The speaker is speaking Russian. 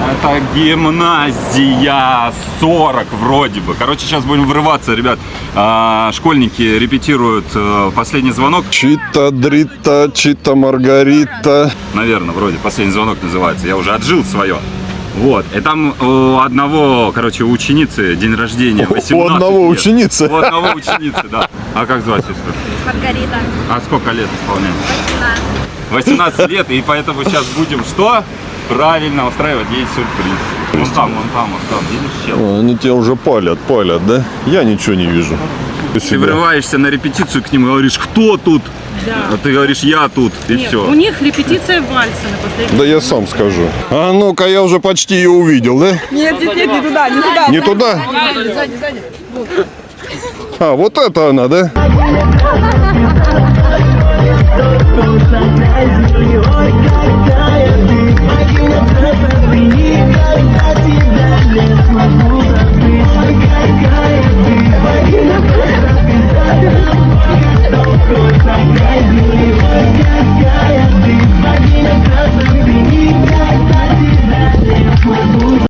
Это гимназия 40 вроде бы. Короче, сейчас будем врываться, ребят. Школьники репетируют последний звонок. Чита-дрита, чита-маргарита. Наверное, вроде последний звонок называется. Я уже отжил свое. Вот. И там у одного, короче, у ученицы день рождения 18 У одного лет. ученицы? У одного ученицы, да. А как звать сестру? Маргарита. А сколько лет исполняется? 18. 18 лет, и поэтому сейчас будем что? Правильно устраивать ей сюрприз. Вон там, видишь, чел? Они тебя уже палят, да? Я ничего не вижу. Ты врываешься на репетицию к ним и говоришь, кто тут? Да. А ты говоришь, я тут, и Нет, все. у них репетиция вальса на последнем. Да я сам скажу. А ну-ка, я уже почти ее увидел, да? Нет, не туда, не туда. Не туда? Сзади. А, вот это она, да?